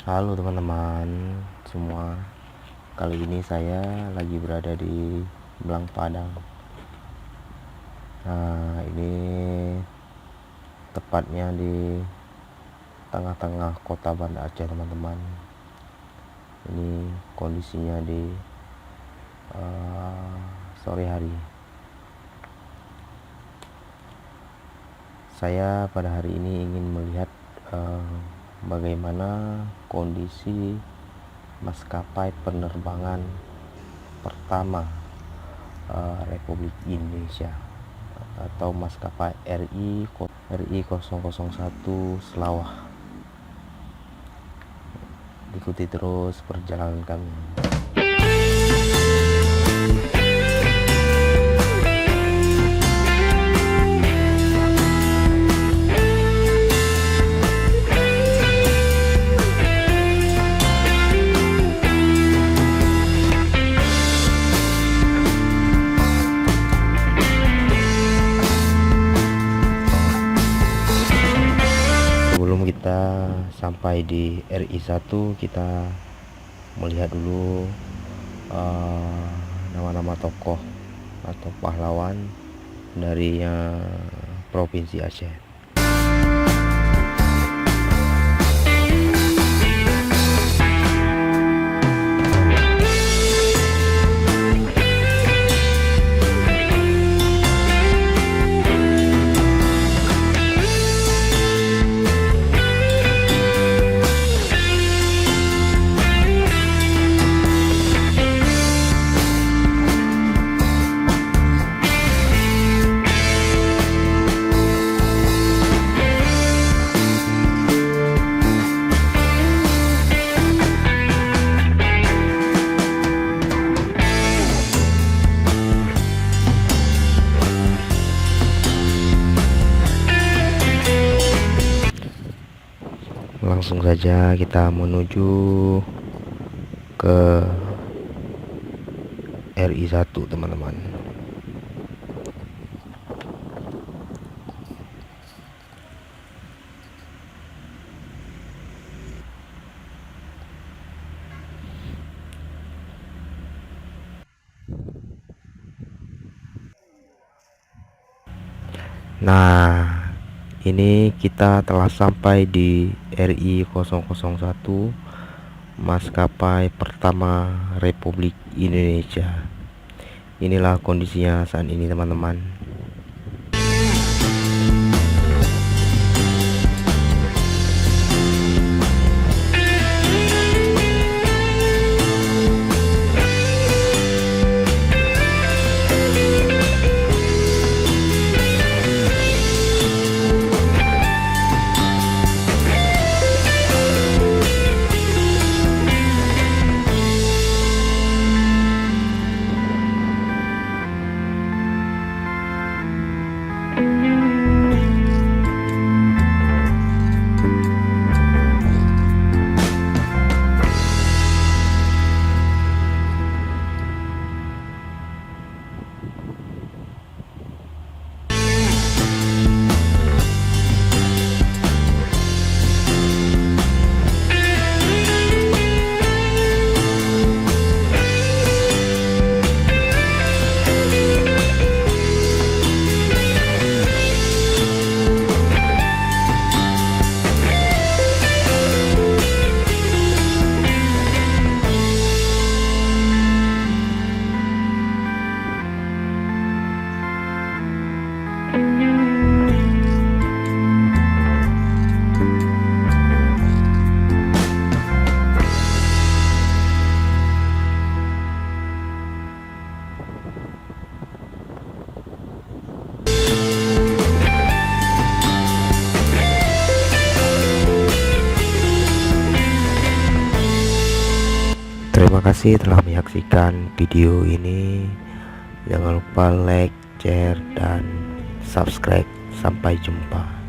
Halo teman-teman semua, kali ini saya lagi berada di Belang Padang. Nah, ini tepatnya di tengah-tengah kota Banda Aceh teman-teman. Ini kondisinya di sore hari. Saya pada hari ini ingin melihat bagaimana kondisi maskapai penerbangan pertama Republik Indonesia atau maskapai RI 001 Selawah. Ikuti terus perjalanan kami. Sebelum kita sampai di RI 1, kita melihat dulu nama-nama tokoh atau pahlawan dari Provinsi Aceh. Langsung saja kita menuju ke RI 1 teman-teman. Nah, ini kita telah sampai di RI 001 maskapai pertama Republik Indonesia. Inilah kondisinya saat ini teman-teman. Terima kasih telah menyaksikan video ini. Jangan lupa like, share, dan subscribe. Sampai jumpa.